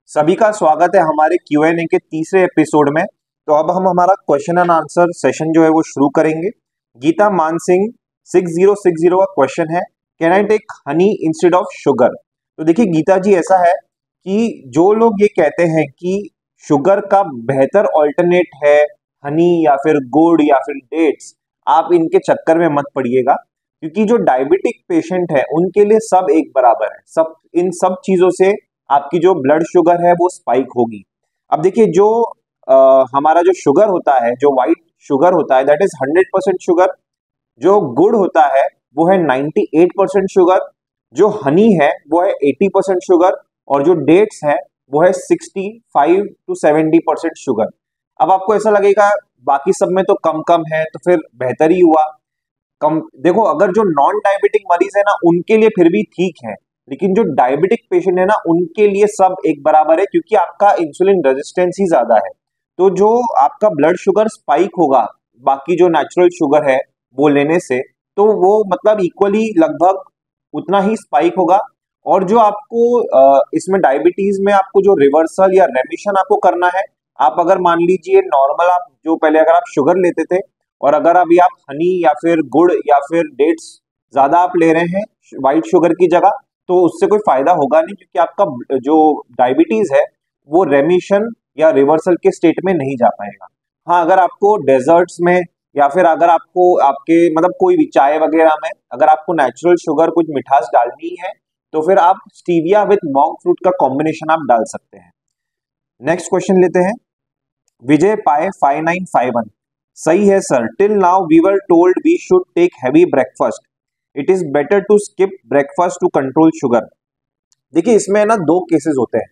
सभी का स्वागत है हमारे Q&A के तीसरे एपिसोड में। तो अब हम हमारा क्वेश्चन एंड आंसर सेशन जो है वो शुरू करेंगे। गीता मान सिंह 6060 का क्वेश्चन है, can I take honey instead of sugar. तो देखिए गीता जी, ऐसा है कि जो लोग ये कहते हैं कि शुगर का बेहतर ऑल्टरनेट है हनी या फिर गुड़ या फिर डेट्स, आप इनके चक्कर में मत पड़िएगा, क्योंकि जो डायबिटिक पेशेंट है उनके लिए सब एक बराबर है। सब इन सब चीजों से आपकी जो ब्लड शुगर है वो स्पाइक होगी। अब देखिए जो हमारा जो शुगर होता है, जो व्हाइट शुगर होता है, दैट इज 100% शुगर। जो गुड़ होता है वो है 98% शुगर। जो हनी है वो है 80% शुगर। और जो डेट्स है वो है 65 to 70% शुगर। अब आपको ऐसा लगेगा बाकी सब में तो कम कम है, तो फिर बेहतर ही हुआ। कम देखो, अगर जो नॉन डायबिटिक मरीज है ना उनके लिए फिर भी ठीक है, लेकिन जो डायबिटिक पेशेंट है ना उनके लिए सब एक बराबर है, क्योंकि आपका इंसुलिन रेजिस्टेंस ही ज्यादा है। तो जो आपका ब्लड शुगर स्पाइक होगा बाकी जो नेचुरल शुगर है वो लेने से, तो वो मतलब इक्वली लगभग उतना ही स्पाइक होगा। और जो आपको इसमें डायबिटीज में आपको जो रिवर्सल या रेमिशन आपको करना है, आप अगर मान लीजिए नॉर्मल आप जो पहले अगर आप शुगर लेते थे और अगर अभी आप हनी या फिर गुड़ या फिर डेट्स ज्यादा आप ले रहे हैं व्हाइट शुगर की जगह, तो उससे कोई फायदा होगा नहीं, क्योंकि आपका जो डायबिटीज है वो रेमिशन या रिवर्सल के स्टेट में नहीं जा पाएगा। हाँ, अगर आपको डेजर्ट्स में या फिर अगर आपको आपके मतलब कोई भी चाय वगैरह में अगर आपको नेचुरल शुगर कुछ मिठास डालनी है, तो फिर आप स्टीविया विद मॉन्क फ्रूट का कॉम्बिनेशन आप डाल सकते हैं। नेक्स्ट क्वेश्चन लेते हैं। विजय पाए 5951, सही है sir, till now we were told we should take heavy breakfast, it is better to skip breakfast to control sugar. देखिए इसमें ना दो केसेस होते हैं।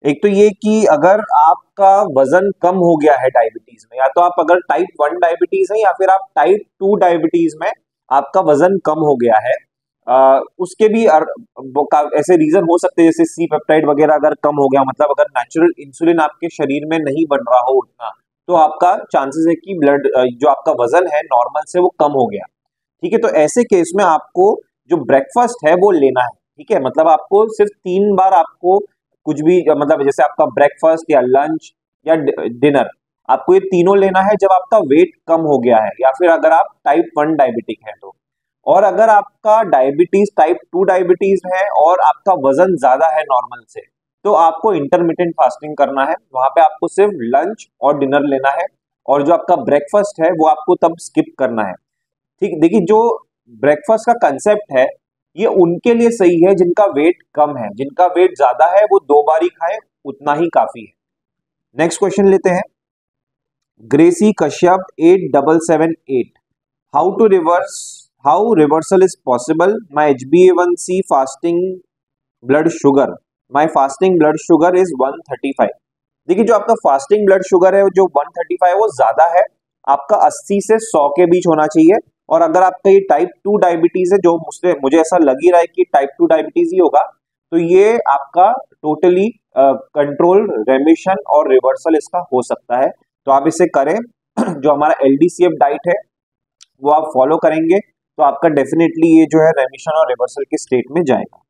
एक तो ये कि अगर आपका वजन कम हो गया है डायबिटीज में, या तो आप अगर टाइप 1 डायबिटीज है या फिर आप टाइप 2 डायबिटीज में आपका वजन कम हो गया है, उसके भी ऐसे रीजन हो सकते हैं, जैसे सी पेप्टाइड वगैरह अगर कम हो गया, मतलब अगर नेचुरल इंसुलिन आपके शरीर में नहीं बन रहा हो उतना, तो आपका चांसेस है कि ब्लड जो आपका वजन है नॉर्मल से वो कम हो गया। ठीक है, तो ऐसे केस में आपको जो ब्रेकफास्ट है वो लेना है। ठीक है, मतलब आपको सिर्फ 3 बार आपको कुछ भी मतलब जैसे आपका ब्रेकफास्ट या लंच या डिनर, आपको ये तीनों लेना है जब आपका वेट कम हो गया है या फिर अगर आप टाइप 1 डायबिटिक है तो। और अगर आपका डायबिटीज टाइप 2 डायबिटीज है और आपका वजन ज्यादा है नॉर्मल से, तो आपको इंटरमिटेंट फास्टिंग करना है। वहां पे आपको सिर्फ लंच और डिनर लेना है, और जो आपका ब्रेकफास्ट है वो आपको तब स्किप करना है। ठीक, देखिए जो ब्रेकफास्ट का कंसेप्ट है ये उनके लिए सही है जिनका वेट कम है, जिनका वेट ज्यादा है वो 2 बार ही खाए, उतना ही काफी है। नेक्स्ट क्वेश्चन लेते हैं। Gracy Kashyap 8778, how reversal is possible, my HbA1c fasting blood sugar, my fasting blood sugar is 135। देखिए जो आपका फास्टिंग ब्लड शुगर है जो 135 वो ज्यादा है, आपका 80 से 100 के बीच होना चाहिए। और अगर आपका ये टाइप 2 डायबिटीज है, जो मुझे ऐसा लग ही रहा है कि टाइप 2 डायबिटीज ही होगा, तो ये आपका टोटली कंट्रोल, रेमिशन और रिवर्सल इसका हो सकता है। तो आप इसे करें जो हमारा LDCF डाइट है वो आप फॉलो करेंगे, तो आपका डेफिनेटली ये जो है रेमिशन और रिवर्सल के स्टेट में जाएगा।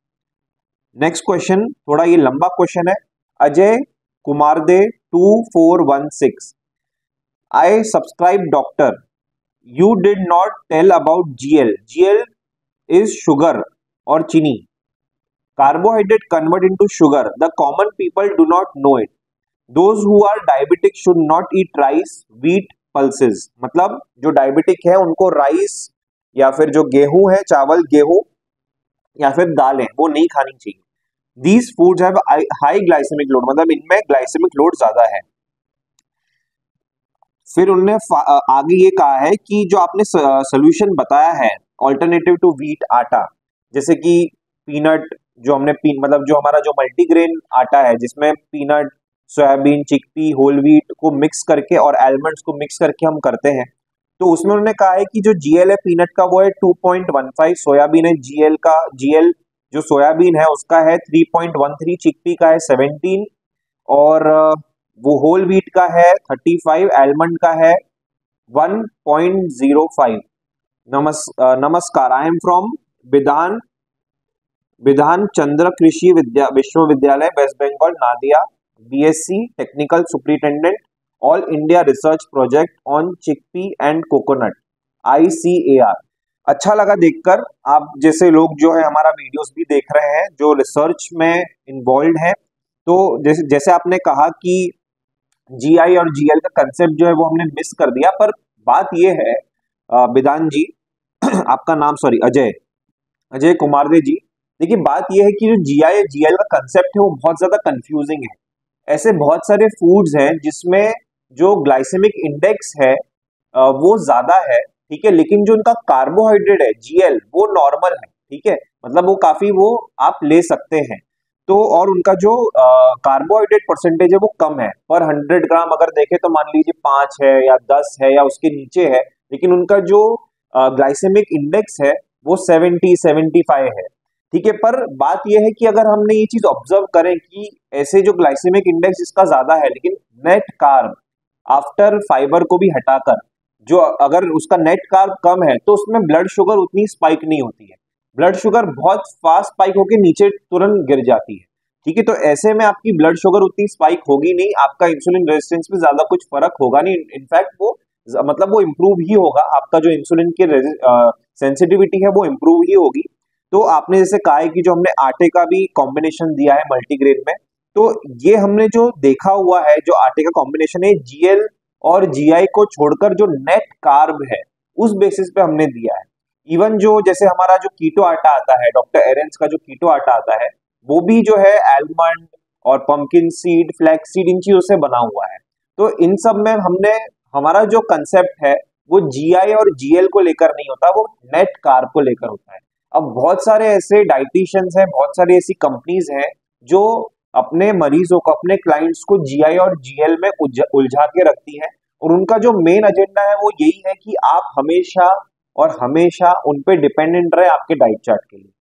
नेक्स्ट क्वेश्चन थोड़ा ये लंबा क्वेश्चन है। अजय कुमार दे 2416, I subscribe doctor, you did not tell about GL, GL is sugar और चीनी, carbohydrate convert into sugar, the common people do not know it, those who are diabetic should not eat rice, wheat, pulses। मतलब जो diabetic है उनको rice या फिर जो गेहूं है, चावल गेहूं या फिर दालें वो नहीं खानी चाहिए। These foods have high glycemic load, मतलब इनमें ग्लाइसेमिक लोड ज्यादा है। फिर उनने आगे ये कहा है कि जो आपने सोल्यूशन बताया है ऑल्टरनेटिव टू व्हीट आटा, जैसे कि पीनट, जो हमने मतलब जो हमारा जो मल्टीग्रेन आटा है जिसमें peanut, soybean, chickpea, whole wheat को मिक्स करके और आलमंड्स को मिक्स करके हम करते हैं, तो उसमें उन्होंने कहा है कि जो GL है पीनट का वो है 2.15, सोयाबीन है GL जो सोयाबीन है उसका है 3.13, चिकपी का है 17, और वो होल व्हीट का है 35, आलमंड का है 1.05। नमस्कार, आई एम फ्रॉम विधान Chandra Krishi Viswavidyalaya, west Bengal, Nadia BSc technical superintendent all India research project on chickpea and coconut, ICAR। अच्छा लगा देखकर, आप जैसे लोग जो है हमारा वीडियोस भी देख रहे हैं जो रिसर्च में इन्वॉल्व हैं। तो जैसे जैसे आपने कहा कि GI और GL का कंसेप्ट जो है वो हमने मिस कर दिया, पर बात ये है विधान जी आपका नाम सॉरी अजय अजय कुमारदे जी, देखिए बात ये है कि जो GI और GL का कंसेप्ट है वो बहुत ज्यादा कंफ्यूजिंग है। ऐसे बहुत सारे फूड्स हैं जिसमें जो ग्लाइसेमिक इंडेक्स है वो ज्यादा है, ठीक है, लेकिन जो उनका कार्बोहाइड्रेट है GL वो नॉर्मल है, ठीक है, मतलब वो काफी वो आप ले सकते हैं। तो और उनका जो कार्बोहाइड्रेट परसेंटेज है वो कम है, पर 100 ग्राम अगर देखें तो मान लीजिए 5 है या 10 है या उसके नीचे है, लेकिन उनका जो ग्लाइसेमिक इंडेक्स है वो 70-75 है, ठीक है। पर बात यह है कि अगर हमने ये चीज ऑब्जर्व करें कि ऐसे जो ग्लाइसेमिक इंडेक्स इसका ज्यादा है, लेकिन नेट कार्ब आफ्टर फाइबर को भी हटाकर जो अगर उसका नेट कार्ब कम है तो उसमें ब्लड शुगर उतनी स्पाइक नहीं होती है, ब्लड शुगर बहुत फास्ट स्पाइक होकर नीचे तुरंत गिर जाती है, ठीक है। तो ऐसे में आपकी ब्लड शुगर उतनी स्पाइक होगी नहीं, आपका इंसुलिन रेजिस्टेंस में ज्यादा कुछ फर्क होगा नहीं, इनफैक्ट वो मतलब वो इम्प्रूव ही होगा, आपका जो इंसुलिन की सेंसिटिविटी है वो इम्प्रूव ही होगी। तो आपने जैसे कहा है कि जो हमने आटे का भी कॉम्बिनेशन दिया है मल्टीग्रेन में, तो ये हमने जो देखा हुआ है जो आटे का कॉम्बिनेशन है GL और GI को छोड़कर जो नेट कार्ब है उस बेसिस पे हमने दिया है। इवन जो जैसे हमारा जो कीटो आटा आता है, डॉक्टर एरेंस का जो कीटो आटा आता है वो भी जो है एलमंड और pumpkin seed, flax seed in चीजों से बना हुआ है। तो इन सब में हमने हमारा जो कंसेप्ट है वो GI और GL को लेकर नहीं होता, वो नेट कार्ब को लेकर होता है। अब बहुत सारे ऐसे डाइटिशियंस हैं, बहुत सारी ऐसी कंपनीज हैं जो अपने मरीजों को, अपने क्लाइंट्स को GI और GL में उलझा के रखती हैं, और उनका जो मेन एजेंडा है वो यही है कि आप हमेशा और हमेशा उन पे डिपेंडेंट रहे आपके डाइट चार्ट के लिए,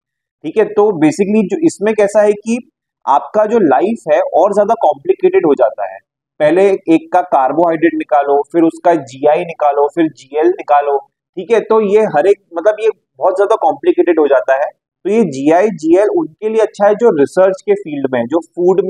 ठीक है। तो बेसिकली जो इसमें कैसा है कि आपका जो लाइफ है और ज्यादा कॉम्प्लिकेटेड हो जाता है। पहले एक का कार्बोहाइड्रेट निकालो, फिर उसका GI निकालो, फिर GL निकालो, ठीक है। तो ये हर एक मतलब ये बहुत ज्यादा कॉम्प्लिकेटेड हो जाता है। तो ये GI GL उनके लिए अच्छा है जो रिसर्च के फील्ड में, जो फूड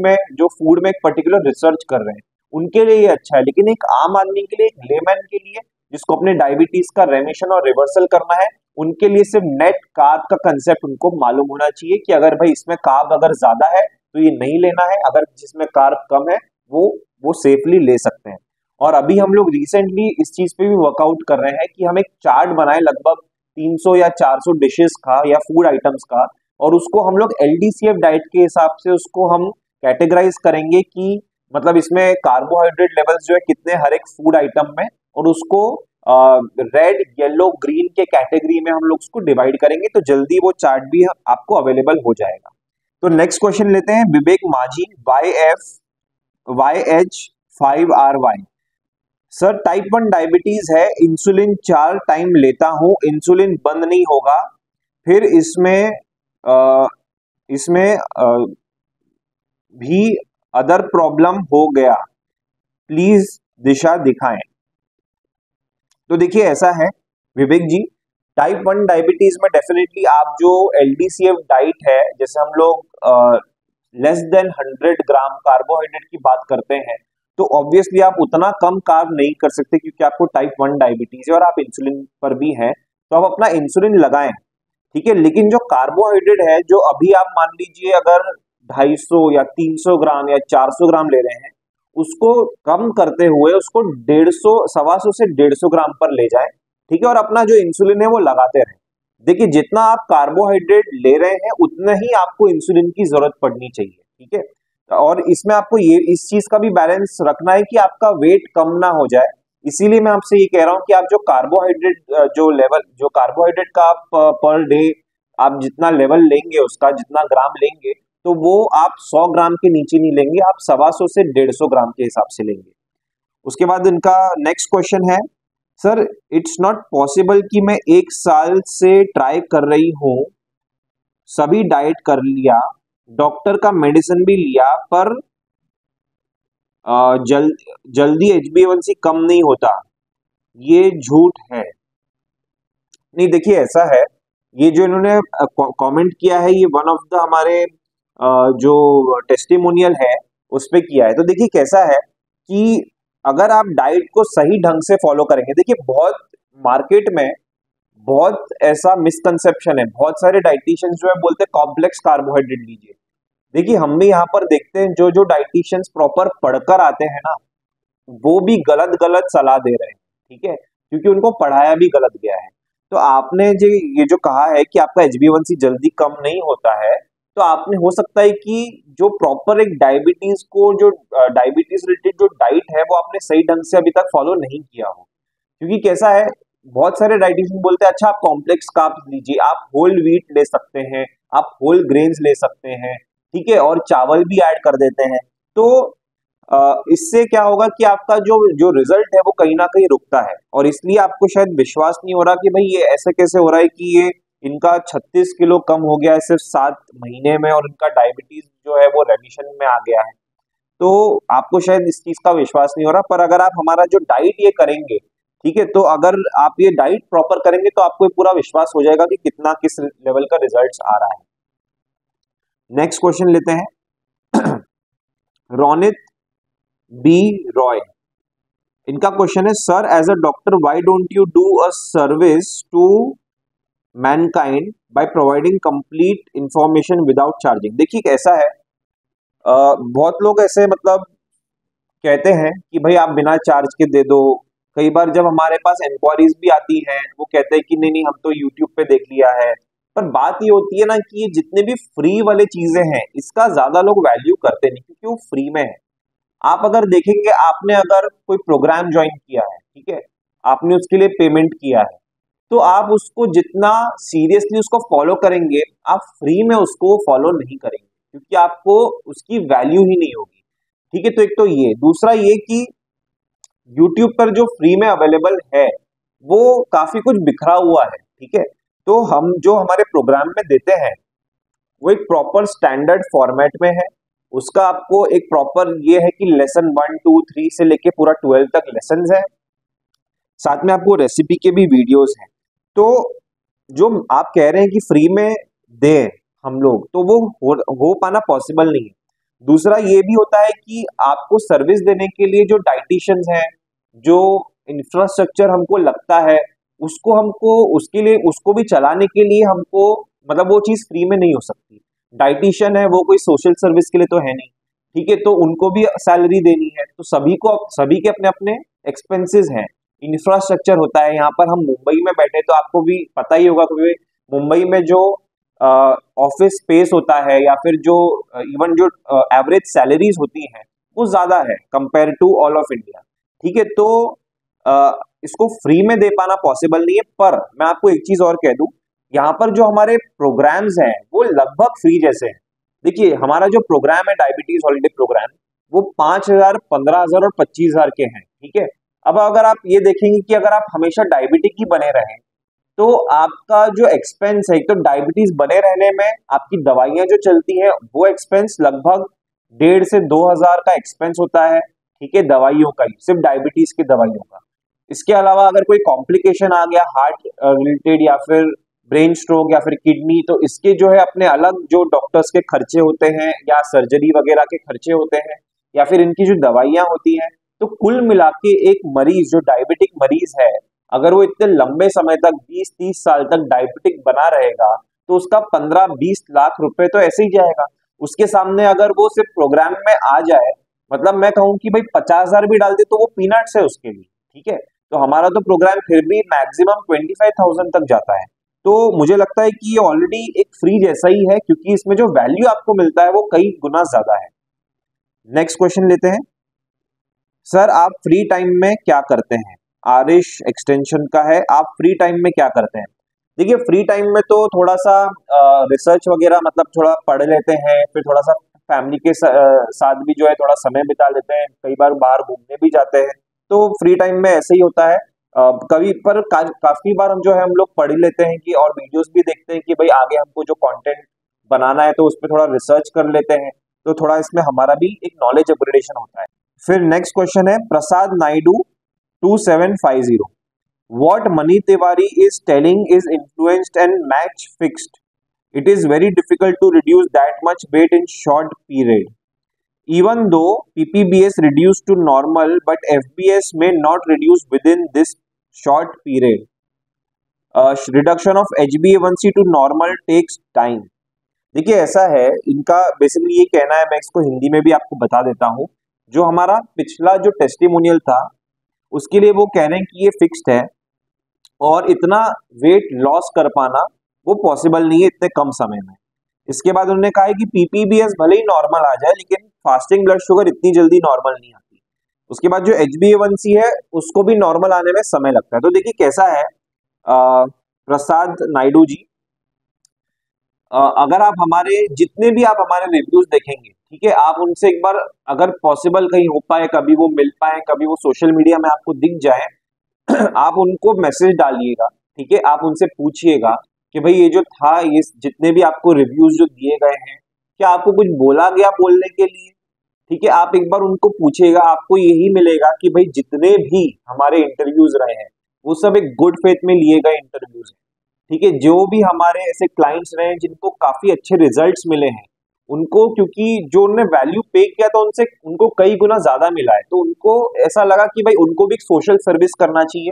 में एक पर्टिकुलर रिसर्च कर रहे हैं, उनके लिए ये अच्छा है। लेकिन एक आम आदमी के लिए, एक लेमैन के लिए जिसको अपने डायबिटीज का रेमिशन और रिवर्सल करना है, उनके लिए सिर्फ नेट कार्ब का कंसेप्ट उनको मालूम होना चाहिए कि अगर भाई इसमें कार्ब अगर ज्यादा है तो ये नहीं लेना है, अगर जिसमें कार्ब कम है वो सेफली ले सकते हैं। और अभी हम लोग रिसेंटली इस चीज पे भी वर्कआउट कर रहे हैं कि हम एक चार्ट बनाए लगभग 300 या 400 डिशेस का या फूड आइटम्स का, और उसको हम लोग LDCF डाइट के हिसाब से उसको हम कैटेगराइज करेंगे कि मतलब इसमें कार्बोहाइड्रेट लेवल्स जो है कितने हर एक फूड आइटम में, और उसको रेड येलो ग्रीन के कैटेगरी में हम लोग उसको डिवाइड करेंगे। तो जल्दी वो चार्ट भी आपको अवेलेबल हो जाएगा। तो नेक्स्ट क्वेश्चन लेते हैं विवेक माझी, YH5RY। सर टाइप 1 डायबिटीज है, इंसुलिन 4 टाइम लेता हूं, इंसुलिन बंद नहीं होगा, फिर इसमें भी अदर प्रॉब्लम हो गया, प्लीज दिशा दिखाएं। तो देखिए ऐसा है विवेक जी, टाइप 1 डायबिटीज में डेफिनेटली आप जो LDCF डाइट है, जैसे हम लोग लेस देन 100 ग्राम कार्बोहाइड्रेट की बात करते हैं, तो ऑब्वियसली आप उतना कम कार्ब नहीं कर सकते क्योंकि आपको टाइप 1 डायबिटीज है और आप इंसुलिन पर भी हैं, तो आप अपना इंसुलिन लगाएं, ठीक है। लेकिन जो कार्बोहाइड्रेट है, जो अभी आप मान लीजिए अगर 250 या 300 ग्राम या 400 ग्राम ले रहे हैं, उसको कम करते हुए उसको 150 से 150 ग्राम पर ले जाएं, ठीक है, और अपना जो इंसुलिन है वो लगाते रहें। देखिए जितना आप कार्बोहाइड्रेट ले रहे हैं उतना ही आपको इंसुलिन की जरूरत पड़नी चाहिए, ठीक है। और इसमें आपको ये इस चीज का भी बैलेंस रखना है कि आपका वेट कम ना हो जाए। इसीलिए मैं आपसे ये कह रहा हूं कि आप जो कार्बोहाइड्रेट जो कार्बोहाइड्रेट का आप पर डे आप जितना लेवल लेंगे, उसका जितना ग्राम लेंगे, तो वो आप 100 ग्राम के नीचे नहीं लेंगे, आप 125 से 150 ग्राम के हिसाब से लेंगे। उसके बाद इनका नेक्स्ट क्वेश्चन है, सर इट्स नॉट पॉसिबल कि मैं 1 साल से ट्राई कर रही हूं, सभी डाइट कर लिया, डॉक्टर का मेडिसिन भी लिया, पर जल्दी HbA1c कम नहीं होता, ये झूठ है। नहीं देखिए ऐसा है, ये जो इन्होंने कमेंट किया है ये वन ऑफ द हमारे जो टेस्टिमोनियल है उस पे किया है। तो देखिए कैसा है कि अगर आप डाइट को सही ढंग से फॉलो करेंगे, देखिए बहुत मार्केट में बहुत ऐसा मिसकंसेप्शन है, बहुत सारे डाइटिशियंस जो है बोलते हैं कॉम्प्लेक्स कार्बोहाइड्रेट लीजिए। देखिए हम भी यहाँ पर देखते हैं जो जो डाइटिशियंस प्रॉपर पढ़कर आते हैं ना, वो भी गलत गलत सलाह दे रहे हैं, ठीक है, क्योंकि उनको पढ़ाया भी गलत गया है। तो आपने जो ये जो कहा है कि आपका HbA1c जल्दी कम नहीं होता है, तो आपने हो सकता है कि जो प्रॉपर एक डायबिटीज को जो डायबिटीज रिलेटेड जो डाइट है वो आपने सही ढंग से अभी तक फॉलो नहीं किया हो। क्योंकि कैसा है, बहुत सारे डाइटिशियन बोलते हैं अच्छा आप कॉम्प्लेक्स कार्ब्स लीजिए, आप होल व्हीट ले सकते हैं, आप होल ग्रेन्स ले सकते हैं, ठीक है, और चावल भी ऐड कर देते हैं। तो इससे क्या होगा कि आपका जो जो रिजल्ट है वो कहीं ना कहीं रुकता है, और इसलिए आपको शायद विश्वास नहीं हो रहा कि भाई ये ऐसे कैसे हो रहा है कि ये इनका 36 किलो कम हो गया है सिर्फ 7 महीने में, और इनका डायबिटीज जो है वो रेमिशन में आ गया है। तो आपको शायद इस चीज का विश्वास नहीं हो रहा, पर अगर आप हमारा जो डाइट ये करेंगे, ठीक है, तो अगर आप ये डाइट प्रॉपर करेंगे तो आपको पूरा विश्वास हो जाएगा कि कितना किस लेवल का रिजल्ट्स आ रहा है। नेक्स्ट क्वेश्चन लेते हैं रोनित बी रॉय। इनका क्वेश्चन है, sir as a doctor why don't you do a service to mankind by providing complete information without charging. देखिए कैसा है, बहुत लोग ऐसे मतलब कहते हैं कि भाई आप बिना चार्ज के दे दो। कई बार जब हमारे पास इंक्वायरीज भी आती हैं वो कहते हैं कि नहीं नहीं हम तो यूट्यूब पे देख लिया है। पर बात ये होती है ना कि ये जितने भी फ्री वाले चीजें हैं इसका ज्यादा लोग वैल्यू करते नहीं, क्योंकि वो फ्री में है। आप अगर देखेंगे, आपने अगर कोई प्रोग्राम ज्वाइन किया है, ठीक है, आपने उसके लिए पेमेंट किया है, तो आप उसको जितना सीरियसली उसको फॉलो करेंगे, आप फ्री में उसको फॉलो नहीं करेंगे, क्योंकि आपको उसकी वैल्यू ही नहीं होगी। ठीक है, तो एक तो ये, दूसरा ये कि YouTube पर जो फ्री में अवेलेबल है वो काफी कुछ बिखरा हुआ है, ठीक है। तो हम जो हमारे प्रोग्राम में देते हैं वो एक प्रॉपर स्टैंडर्ड फॉर्मेट में है। उसका आपको एक प्रॉपर ये है कि लेसन 1 2 3 से लेके पूरा 12 तक लेसन है, साथ में आपको रेसिपी के भी वीडियोस हैं। तो जो आप कह रहे हैं कि फ्री में दें हम लोग, तो वो हो पाना पॉसिबल नहीं है। दूसरा ये भी होता है कि आपको सर्विस देने के लिए जो डाइटिशियंस हैं, जो इंफ्रास्ट्रक्चर हमको लगता है, उसको हमको उसके लिए उसको भी चलाने के लिए हमको मतलब वो चीज फ्री में नहीं हो सकती। डाइटिशियन है वो कोई सोशल सर्विस के लिए तो है नहीं, ठीक है, तो उनको भी सैलरी देनी है, तो सभी के अपने अपने एक्सपेंसेस हैं, इंफ्रास्ट्रक्चर होता है। यहाँ पर हम मुंबई में बैठे तो आपको भी पता ही होगा कि मुंबई में जो ऑफिस स्पेस होता है या फिर जो इवन जो एवरेज सैलरीज होती हैं वो ज्यादा है compare to all of India, ठीक है। तो इसको फ्री में दे पाना पॉसिबल नहीं है। पर मैं आपको एक चीज और कह दूं, यहाँ पर जो हमारे प्रोग्राम्स हैं वो लगभग फ्री जैसे हैं। देखिए हमारा जो प्रोग्राम है डायबिटीज हॉलिडे प्रोग्राम, वो 5,000 15,000 और 25,000 के हैं, ठीक है। अब अगर आप ये देखेंगे कि अगर आप हमेशा डायबिटिक ही बने रहें तो आपका जो एक्सपेंस है, एक तो डायबिटीज बने रहने में आपकी दवाइयां जो चलती हैं वो एक्सपेंस लगभग 1,500 से 2,000 का एक्सपेंस होता है, ठीक है, दवाइयों का ही, सिर्फ डायबिटीज की दवाइयों का। इसके अलावा अगर कोई कॉम्प्लिकेशन आ गया हार्ट रिलेटेड या फिर ब्रेन स्ट्रोक या फिर किडनी, तो इसके जो है अपने अलग जो डॉक्टर्स के खर्चे होते हैं या सर्जरी वगैरह के खर्चे होते हैं या फिर इनकी जो दवाइयां होती हैं। तो कुल मिला के एक मरीज जो डायबिटिक मरीज है, अगर वो इतने लंबे समय तक 20-30 साल तक डायबिटिक बना रहेगा तो उसका 15-20 लाख रुपए तो ऐसे ही जाएगा। उसके सामने अगर वो सिर्फ प्रोग्राम में आ जाए, मतलब मैं कहूँ कि भाई 50,000 भी डाल दे तो वो पीनट्स है उसके लिए, ठीक है। तो हमारा तो प्रोग्राम फिर भी मैक्सिमम 25,000 तक जाता है। तो मुझे लगता है कि ये ऑलरेडी एक फ्री जैसा ही है, क्योंकि इसमें जो वैल्यू आपको मिलता है वो कई गुना ज्यादा है। नेक्स्ट क्वेश्चन लेते हैं, सर आप फ्री टाइम में क्या करते हैं? आरिश एक्सटेंशन का है, आप फ्री टाइम में क्या करते हैं? देखिए फ्री टाइम में तो थोड़ा सा रिसर्च वगैरह मतलब थोड़ा पढ़ लेते हैं, फिर थोड़ा सा फैमिली के साथ भी जो है थोड़ा समय बिता लेते हैं, कई बार बाहर घूमने भी जाते हैं। तो फ्री टाइम में ऐसे ही होता है। कभी पर काफी बार हम जो है हम लोग पढ़ ही लेते हैं कि, और वीडियोस भी देखते हैं कि भाई आगे हमको जो कंटेंट बनाना है तो उस पर थोड़ा रिसर्च कर लेते हैं, तो थोड़ा इसमें हमारा भी एक नॉलेज अपग्रेडेशन होता है। फिर नेक्स्ट क्वेश्चन है प्रसाद Naidu 2750, what Mani Tiwari is telling is influenced and match fixed. It is very difficult to reduce that much weight in short period. Even though PPBS reduced to normal, but FBS may not reduce within this short period. Reduction of HbA1c to normal takes time. देखिए ऐसा है, इनका basically ये कहना है, मैं इसको हिंदी में भी आपको बता देता हूँ। जो हमारा पिछला जो टेस्टिमोनियल था उसके लिए वो कह रहे हैं कि ये फिक्स्ड है और इतना वेट लॉस कर पाना वो पॉसिबल नहीं है इतने कम समय में। इसके बाद उन्होंने कहा है कि पीपीबीएस भले ही नॉर्मल आ जाए लेकिन फास्टिंग ब्लड शुगर इतनी जल्दी नॉर्मल नहीं आती। उसके बाद जो HbA1c है उसको भी नॉर्मल आने में समय लगता है। तो देखिए कैसा है प्रसाद नायडू जी, अगर आप हमारे जितने भी आप हमारे रिव्यूज देखेंगे, ठीक है, आप उनसे एक बार अगर पॉसिबल कहीं हो पाए, कभी वो मिल पाए, कभी वो सोशल मीडिया में आपको दिख जाए आप उनको मैसेज डालिएगा, ठीक है, आप उनसे पूछिएगा कि भाई ये जो था, ये जितने भी आपको रिव्यूज जो दिए गए हैं, क्या आपको कुछ बोला गया बोलने के लिए, ठीक है, आप एक बार उनको पूछिएगा। आपको यही मिलेगा कि भाई जितने भी हमारे इंटरव्यूज रहे हैं वो सब एक गुड फेथ में लिए गए इंटरव्यूज हैं, ठीक है। जो भी हमारे ऐसे क्लाइंट्स रहे हैं जिनको काफी अच्छे रिजल्ट्स मिले हैं, उनको क्योंकि जो उन्होंने वैल्यू पे किया था उनसे उनको कई गुना ज्यादा मिला है, तो उनको ऐसा लगा कि भाई उनको भी एक सोशल सर्विस करना चाहिए,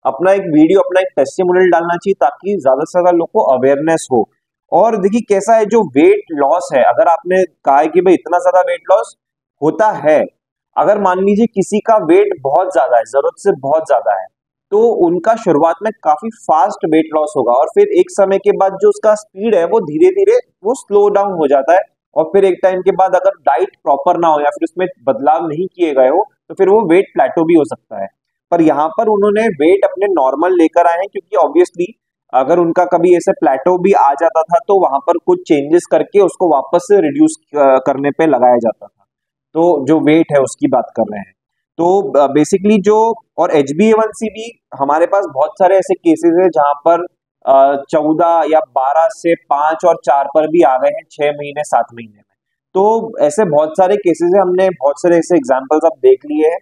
अपना एक वीडियो, अपना एक टेस्टिमोनियल डालना चाहिए ताकि ज्यादा से ज्यादा लोग को अवेयरनेस हो। और देखिए कैसा है, जो वेट लॉस है, अगर आपने कहा है कि भाई इतना ज्यादा वेट लॉस होता है, अगर मान लीजिए किसी का वेट बहुत ज्यादा है, जरूरत से बहुत ज्यादा है, तो उनका शुरुआत में काफी फास्ट वेट लॉस होगा और फिर एक समय के बाद जो उसका स्पीड है वो धीरे धीरे वो स्लो डाउन हो जाता है और फिर एक टाइम के बाद अगर डाइट प्रॉपर ना हो या फिर उसमें बदलाव नहीं किए गए हो तो फिर वो वेट प्लेटो भी हो सकता है। पर यहाँ पर उन्होंने वेट अपने नॉर्मल लेकर आए हैं क्योंकि ऑब्वियसली अगर उनका कभी ऐसे प्लेटो भी आ जाता था तो वहां पर कुछ चेंजेस करके उसको वापस से रिड्यूस करने पे लगाया जाता था। तो जो वेट है उसकी बात कर रहे हैं। तो बेसिकली जो और HbA1c भी हमारे पास बहुत सारे ऐसे केसेस है जहां पर 14 या 12 से 5 और 4 पर भी आ गए हैं 6 महीने 7 महीने में। तो ऐसे बहुत सारे केसेस है, हमने बहुत सारे ऐसे एग्जांपल्स अब देख लिए हैं।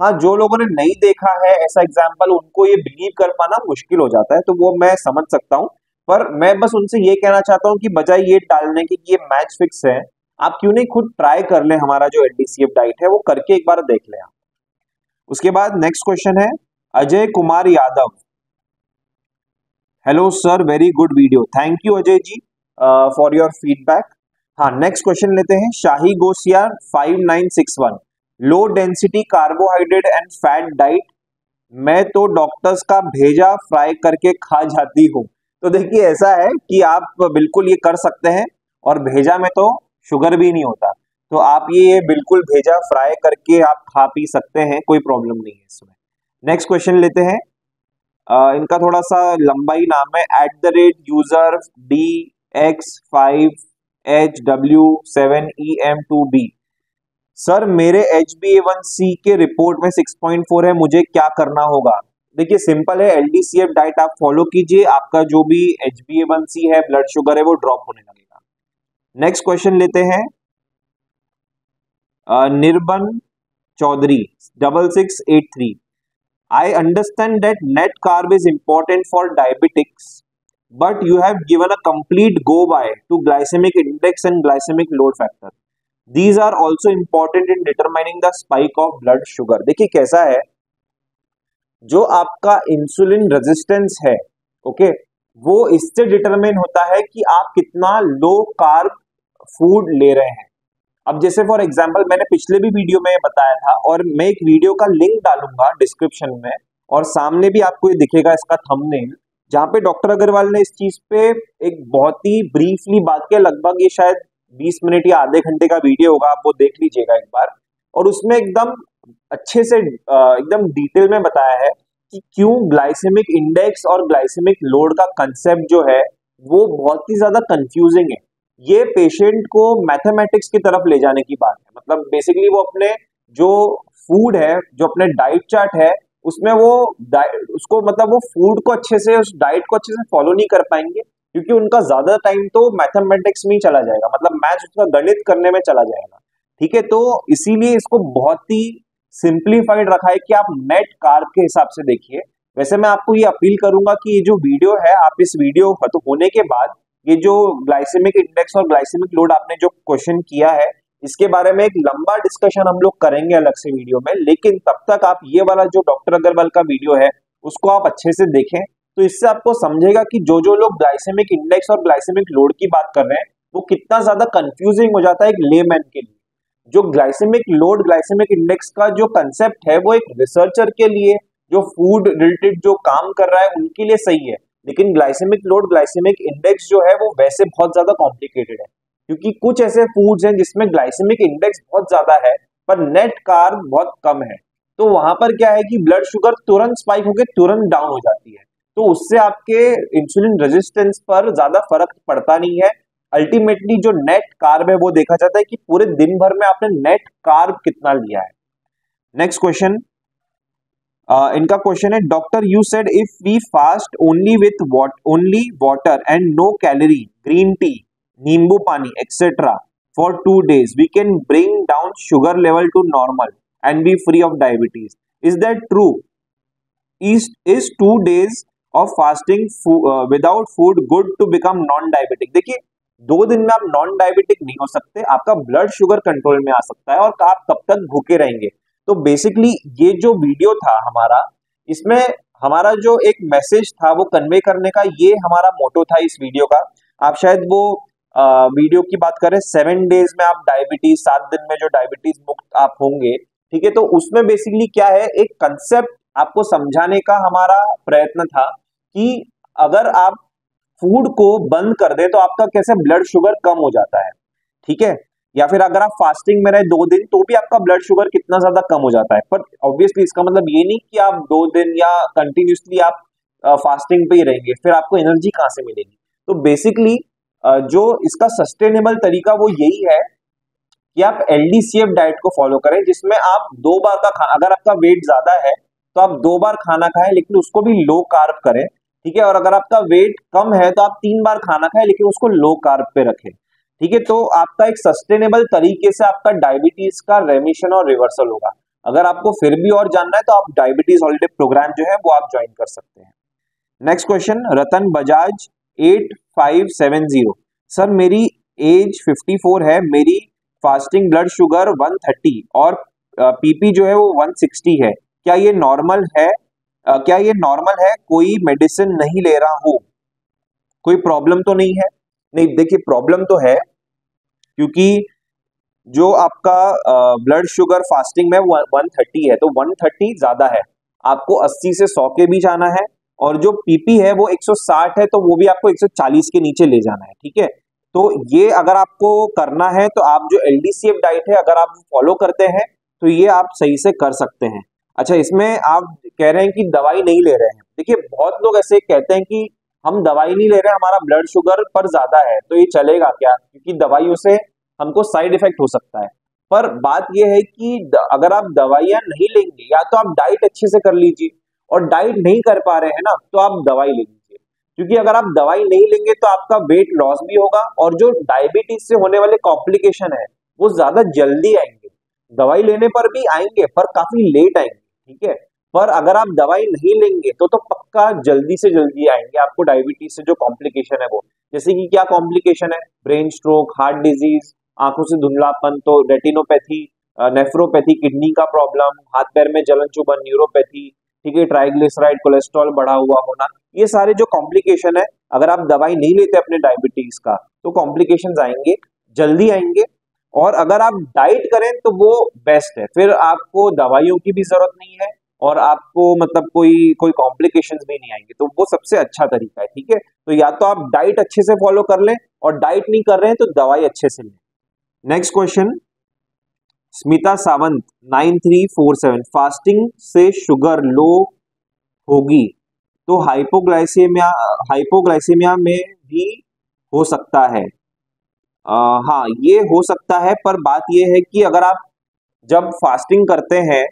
हाँ, जो लोगों ने नहीं देखा है ऐसा एग्जाम्पल उनको ये बिलीव कर पाना मुश्किल हो जाता है, तो वो मैं समझ सकता हूँ। पर मैं बस उनसे ये कहना चाहता हूँ कि बजाय ये डालने के कि ये मैच फिक्स है, आप क्यों नहीं खुद ट्राई कर लें, हमारा जो LDCF डाइट है वो करके एक बार देख लें आप। उसके बाद नेक्स्ट क्वेश्चन है Ajay Kumar Yadav. Hello sir, very good video, thank you Ajay ji for your feedback. हाँ, नेक्स्ट क्वेश्चन लेते हैं Shahi Gosiya 5961। Low density carbohydrate and fat diet, मैं तो डॉक्टर्स का भेजा फ्राई करके खा जाती हूँ। तो देखिए ऐसा है कि आप बिल्कुल ये कर सकते हैं और भेजा में तो शुगर भी नहीं होता, तो आप ये बिल्कुल भेजा फ्राई करके आप खा पी सकते हैं, कोई प्रॉब्लम नहीं है इसमें। नेक्स्ट क्वेश्चन लेते हैं, इनका थोड़ा सा लंबा ही नाम है, @यूजर DX5HW7EM2B। सर मेरे HbA1c के रिपोर्ट में 6.4 है, मुझे क्या करना होगा? देखिए सिंपल है, LDCF डाइट आप फॉलो कीजिए, आपका जो भी HbA1c है, ब्लड शुगर है, वो ड्रॉप होने लगेगा। नेक्स्ट क्वेश्चन लेते हैं, निर्बन Chaudhary 6683। I understand that net carb is important for diabetics, but you have given a complete go by to glycemic index and glycemic load factor. These are also important in determining the spike of blood sugar. देखिए कैसा है, जो आपका insulin resistance है, okay, वो इससे determine होता है कि आप कितना लो कार्ब फूड ले रहे हैं। अब जैसे फॉर एग्जांपल मैंने पिछले भी वीडियो में बताया था और मैं एक वीडियो का लिंक डालूंगा डिस्क्रिप्शन में और सामने भी आपको ये दिखेगा इसका थंबनेल, जहां पे डॉक्टर अग्रवाल ने इस चीज पे एक बहुत ही ब्रीफली बात किया, लगभग ये शायद 20 मिनट या आधे घंटे का वीडियो होगा, आप वो देख लीजिएगा एक बार। और उसमें एकदम अच्छे से एकदम डिटेल में बताया है कि क्यों ग्लाइसेमिक इंडेक्स और ग्लाइसेमिक लोड का कंसेप्ट जो है वो बहुत ही ज्यादा कंफ्यूजिंग है। ये पेशेंट को मैथमेटिक्स की तरफ ले जाने की बात है, मतलब बेसिकली वो अपने जो फूड है, जो अपने डाइट चार्ट है, उसमें वो उसको मतलब वो फूड को अच्छे से, उस डाइट को अच्छे से फॉलो नहीं कर पाएंगे क्योंकि उनका ज्यादा टाइम तो मैथमेटिक्स में ही चला जाएगा, मतलब मैथ्स उसका गणित करने में चला जाएगा, ठीक है। तो इसीलिए इसको बहुत ही सिंप्लीफाइड रखा है कि आप नेट कार्ब के हिसाब से देखिए। वैसे मैं आपको ये अपील करूंगा कि ये जो वीडियो है, आप इस वीडियो खत्म होने के बाद ये जो ग्लाइसेमिक इंडेक्स और ग्लाइसेमिक लोड आपने जो क्वेश्चन किया है, इसके बारे में एक लंबा डिस्कशन हम लोग करेंगे अलग से वीडियो में, लेकिन तब तक आप ये वाला जो डॉक्टर अग्रवाल का वीडियो है उसको आप अच्छे से देखें, तो इससे आपको समझेगा कि जो जो लोग ग्लाइसेमिक इंडेक्स और ग्लाइसेमिक लोड की बात कर रहे हैं वो कितना ज्यादा कंफ्यूजिंग हो जाता है एक लेमैन के लिए। जो ग्लाइसेमिक लोड ग्लाइसेमिक इंडेक्स का जो कंसेप्ट है वो एक रिसर्चर के लिए, जो फूड रिलेटेड जो काम कर रहा है उनके लिए सही है, लेकिन ग्लाइसेमिक लोड ग्लाइसेमिक इंडेक्स जो है वो वैसे बहुत ज्यादा कॉम्प्लिकेटेड है, क्योंकि कुछ ऐसे फूड्स हैं जिसमें ग्लाइसेमिक इंडेक्स बहुत ज्यादा है पर नेट कार्ब बहुत कम है, तो वहां पर क्या है कि ब्लड शुगर तुरंत स्पाइक होकर तुरंत डाउन हो जाती है, तो उससे आपके इंसुलिन रेजिस्टेंस पर ज्यादा फर्क पड़ता नहीं है। अल्टीमेटली जो नेट कार्ब है वो देखा जाता है कि पूरे दिन भर में आपने नेट कार्ब कितना लिया है। नेक्स्ट क्वेश्चन, इनका क्वेश्चन है, doctor you said if we fast only water and no calorie, green tea, nimbu pani etcetera for 2 days we can bring down sugar level to normal and be free of diabetes, is that true? Is 2 days of fasting without food good to become non diabetic? देखिए 2 दिन में आप non diabetic नहीं हो सकते, आपका blood sugar control में आ सकता है और आप तब तक भूखे रहेंगे। तो बेसिकली ये जो वीडियो था हमारा, इसमें हमारा जो एक मैसेज था वो कन्वे करने का ये हमारा मोटो था इस वीडियो का। आप शायद वो वीडियो की बात करें 7 days में आप डायबिटीज, 7 दिन में जो डायबिटीज मुक्त आप होंगे, ठीक है, तो उसमें बेसिकली क्या है, एक कंसेप्ट आपको समझाने का हमारा प्रयत्न था कि अगर आप फूड को बंद कर दे तो आपका कैसे ब्लड शुगर कम हो जाता है, ठीक है, या फिर अगर आप फास्टिंग में रहे 2 दिन तो भी आपका ब्लड शुगर कितना ज्यादा कम हो जाता है। पर ऑब्वियसली इसका मतलब ये नहीं कि आप 2 दिन या कंटिन्यूसली आप फास्टिंग पे ही रहेंगे, फिर आपको एनर्जी कहाँ से मिलेगी। तो बेसिकली जो इसका सस्टेनेबल तरीका वो यही है कि आप LDCF डाइट को फॉलो करें, जिसमें आप 2 बार का खाना, अगर आपका वेट ज्यादा है तो आप 2 बार खाना खाएं लेकिन उसको भी लो कार्ब करें, ठीक है, और अगर आपका वेट कम है तो आप 3 बार खाना खाएं लेकिन उसको लो कार्ब पे रखें, ठीक है, तो आपका एक सस्टेनेबल तरीके से आपका डायबिटीज का रेमिशन और रिवर्सल होगा। अगर आपको फिर भी और जानना है तो आप डायबिटीज हॉलिडे प्रोग्राम जो है वो आप ज्वाइन कर सकते हैं। नेक्स्ट क्वेश्चन, रतन बजाज 8570, सर मेरी एज 54 है, मेरी फास्टिंग ब्लड शुगर 130 और PP जो है वो 160 है, क्या ये नॉर्मल है? क्या ये नॉर्मल है? कोई मेडिसिन नहीं ले रहा हूं, कोई प्रॉब्लम तो नहीं है? नहीं, देखिए प्रॉब्लम तो है, क्योंकि जो आपका ब्लड शुगर फास्टिंग में 130 है तो 130 ज्यादा है, आपको 80 से 100 के बीच आना है, और जो PP है वो 160 है तो वो भी आपको 140 के नीचे ले जाना है, ठीक है, तो ये अगर आपको करना है तो आप जो LDCF डाइट है अगर आप फॉलो करते हैं तो ये आप सही से कर सकते हैं। अच्छा, इसमें आप कह रहे हैं कि दवाई नहीं ले रहे हैं, देखिए बहुत लोग ऐसे कहते हैं कि हम दवाई नहीं ले रहे, हमारा ब्लड शुगर पर ज्यादा है तो ये चलेगा क्या, क्योंकि दवाइयों से हमको साइड इफेक्ट हो सकता है। पर बात यह है कि अगर आप दवाइयां नहीं लेंगे, या तो आप डाइट अच्छे से कर लीजिए, और डाइट नहीं कर पा रहे हैं ना तो आप दवाई ले लीजिए, क्योंकि अगर आप दवाई नहीं लेंगे तो आपका वेट लॉस भी होगा और जो डायबिटीज से होने वाले कॉम्प्लिकेशन है वो ज्यादा जल्दी आएंगे। दवाई लेने पर भी आएंगे पर काफी लेट आएंगे, ठीक है, पर अगर आप दवाई नहीं लेंगे तो पक्का जल्दी से जल्दी आएंगे आपको डायबिटीज से जो कॉम्प्लिकेशन है वो, जैसे कि क्या कॉम्प्लिकेशन है, ब्रेन स्ट्रोक, हार्ट डिजीज, आंखों से धुंधलापन, तो रेटिनोपैथी, नेफ्रोपैथी, किडनी का प्रॉब्लम, हाथ पैर में जलन चुभन, न्यूरोपैथी, ठीक है, ट्राइग्लिसराइड, कोलेस्ट्रॉल बढ़ा हुआ होना, ये सारे जो कॉम्प्लिकेशन है अगर आप दवाई नहीं लेते अपने डायबिटीज का तो कॉम्प्लिकेशन आएंगे, जल्दी आएंगे। और अगर आप डाइट करें तो वो बेस्ट है, फिर आपको दवाइयों की भी जरूरत नहीं है और आपको मतलब कोई कोई कॉम्प्लिकेशंस भी नहीं आएंगे, तो वो सबसे अच्छा तरीका है, ठीक है, तो या तो आप डाइट अच्छे से फॉलो कर लें और डाइट नहीं कर रहे हैं तो दवाई अच्छे से लें। Next question, Smita Sawant 9347, fasting से शुगर लो होगी तो हाइपोग्लाइसेमिया में भी हो सकता है? हाँ, ये हो सकता है, पर बात ये है कि अगर आप जब फास्टिंग करते हैं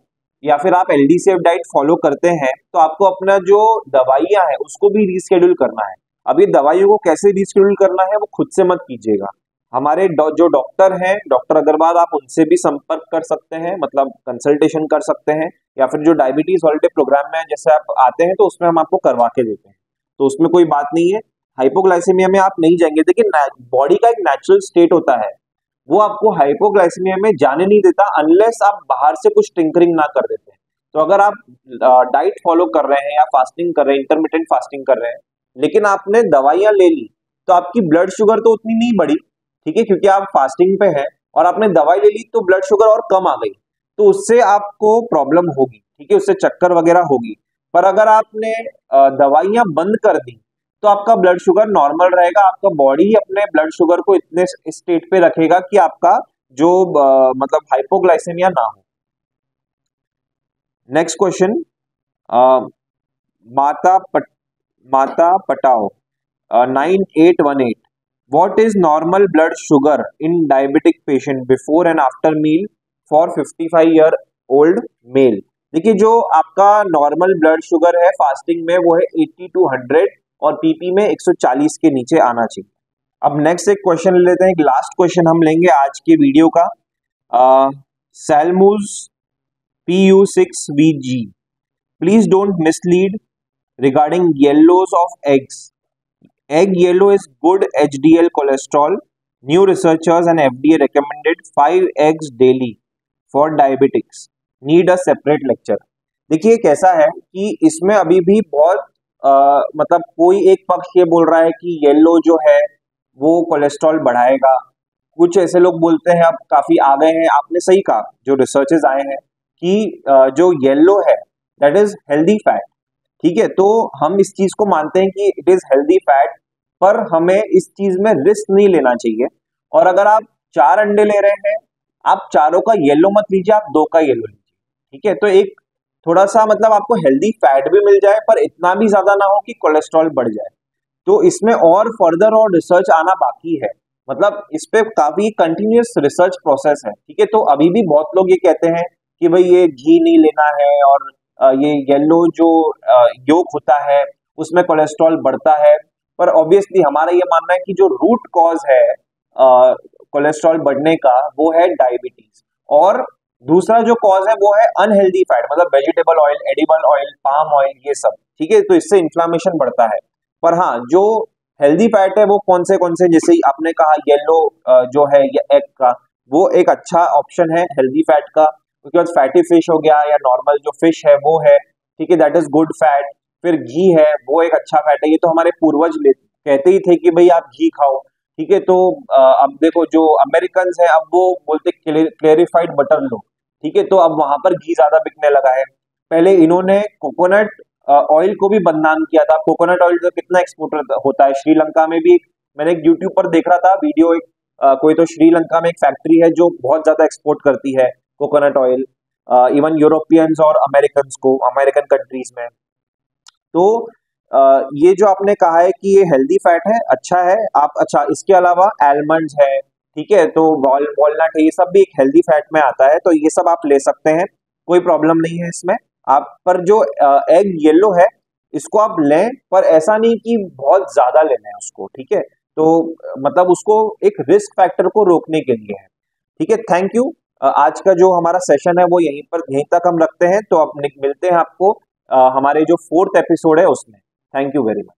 या फिर आप LDCF डाइट फॉलो करते हैं तो आपको अपना जो दवाइयां हैं उसको भी रीस्केड्यूल करना है। अब ये दवाइयों को कैसे रीस्केड्यूल करना है वो खुद से मत कीजिएगा, हमारे जो डॉक्टर हैं, डॉक्टर अग्रवाल, आप उनसे भी संपर्क कर सकते हैं, मतलब कंसल्टेशन कर सकते हैं, या फिर जो डायबिटीज हॉलिडे प्रोग्राम में जैसे आप आते हैं तो उसमें हम आपको करवा के देते हैं, तो उसमें कोई बात नहीं है। हाइपोग्लाइसेमिया में आप नहीं जाएंगे, देखिए बॉडी का एक नेचुरल स्टेट होता है, वो आपको हाइपोग्लाइसेमिया में जाने नहीं देता अनलेस आप बाहर से कुछ टिंकरिंग ना कर देते हैं। तो अगर आप डाइट फॉलो कर रहे हैं या फास्टिंग कर रहे हैं, इंटरमिटेंट फास्टिंग कर रहे हैं, लेकिन आपने दवाइयां ले ली, तो आपकी ब्लड शुगर तो उतनी नहीं बढ़ी, ठीक है, क्योंकि आप फास्टिंग पे हैं, और आपने दवाई ले ली तो ब्लड शुगर और कम आ गई, तो उससे आपको प्रॉब्लम होगी, ठीक है, उससे चक्कर वगैरह होगी। पर अगर आपने दवाइयां बंद कर दी, तो आपका ब्लड शुगर नॉर्मल रहेगा, आपका बॉडी ही अपने ब्लड शुगर को इतने स्टेट पे रखेगा कि आपका जो मतलब हाइपोग्लाइसेमिया ना हो। नेक्स्ट क्वेश्चन, माता पट, माता पटाओ 9818, what is normal blood sugar in diabetic patient before and after meal for 55 year old male? देखिए, जो आपका नॉर्मल ब्लड शुगर है फास्टिंग में वो है 80 to 100 और पीपी में 140 के नीचे आना चाहिए। अब नेक्स्ट एक क्वेश्चन ले लेते हैं, एक लास्ट क्वेश्चन हम लेंगे आज के वीडियो का। सैलमूज PU6VG, please don't mislead regarding yellows of eggs. Egg yellow is good HDL cholesterol. New researchers and FDA recommended 5 eggs daily for diabetics. Need a separate lecture. देखिए कैसा है कि इसमें अभी भी बहुत मतलब कोई एक पक्ष ये बोल रहा है कि येलो जो है वो कोलेस्ट्रॉल बढ़ाएगा, कुछ ऐसे लोग बोलते हैं, अब काफी आ गए हैं, आपने सही कहा, जो रिसर्चेस आए हैं कि जो येलो है दैट इज हेल्दी फैट, ठीक है, तो हम इस चीज को मानते हैं कि इट इज हेल्दी फैट, पर हमें इस चीज में रिस्क नहीं लेना चाहिए। और अगर आप 4 अंडे ले रहे हैं, आप चारों का येलो मत लीजिए, आप 2 का येलो लीजिए, ठीक है, तो एक थोड़ा सा मतलब आपको हेल्दी फैट भी मिल जाए, पर इतना भी ज्यादा ना हो कि कोलेस्ट्रॉल बढ़ जाए। तो इसमें और फर्दर और रिसर्च आना बाकी है, मतलब इस पे काफी कंटिन्यूअस रिसर्च प्रोसेस है, ठीक है, तो अभी भी बहुत लोग ये कहते हैं कि भाई ये घी नहीं लेना है, और ये येलो जो योक होता है उसमें कोलेस्ट्रॉल बढ़ता है, पर ऑब्वियसली हमारा ये मानना है कि जो रूट कॉज है कोलेस्ट्रॉल बढ़ने का वो है डायबिटीज, और दूसरा जो कॉज है वो है अनहेल्दी फैट, मतलब vegetable oil, edible oil, palm oil, ये सब, ठीक है, तो इससे इन्फ्लामेशन बढ़ता है। पर हाँ, जो हेल्दी फैट है वो कौन से, जैसे आपने कहा येलो जो है एग का, वो एक अच्छा ऑप्शन है हेल्दी फैट का। उसके बाद फैटी फिश हो गया, या नॉर्मल जो फिश है वो है, ठीक है, दैट इज गुड फैट। फिर घी है, वो एक अच्छा फैट है, ये तो हमारे पूर्वज कहते ही थे कि भाई आप घी खाओ, ठीक है, तो अब देखो जो अमेरिकन है अब वो बोलते क्लेरिफाइड बटर लो, ठीक है, तो अब वहां पर घी ज्यादा बिकने लगा है। पहले इन्होंने कोकोनट ऑयल को भी बदनाम किया था। कोकोनट ऑयल जो कितना एक्सपोर्ट होता है, श्रीलंका में भी मैंने एक यूट्यूब पर देख रहा था वीडियो, एक कोई तो श्रीलंका में एक फैक्ट्री है जो बहुत ज्यादा एक्सपोर्ट करती है कोकोनट ऑयल, इवन यूरोपियंस और अमेरिकन को, अमेरिकन कंट्रीज में। तो ये जो आपने कहा है कि ये हेल्दी फैट है, अच्छा है, आप अच्छा इसके अलावा एलमंड्स है, ठीक है, तो वॉलनट है, ये सब भी एक हेल्दी फैट में आता है, तो ये सब आप ले सकते हैं, कोई प्रॉब्लम नहीं है इसमें। आप पर जो एग येलो है इसको आप लें, पर ऐसा नहीं कि बहुत ज्यादा लेना है उसको, ठीक है, तो मतलब उसको एक रिस्क फैक्टर को रोकने के लिए है, ठीक है। Thank you. आज का जो हमारा सेशन है वो यहीं तक हम रखते हैं, तो अब मिलते हैं आपको हमारे जो 4th एपिसोड है उसमें। Thank you very much.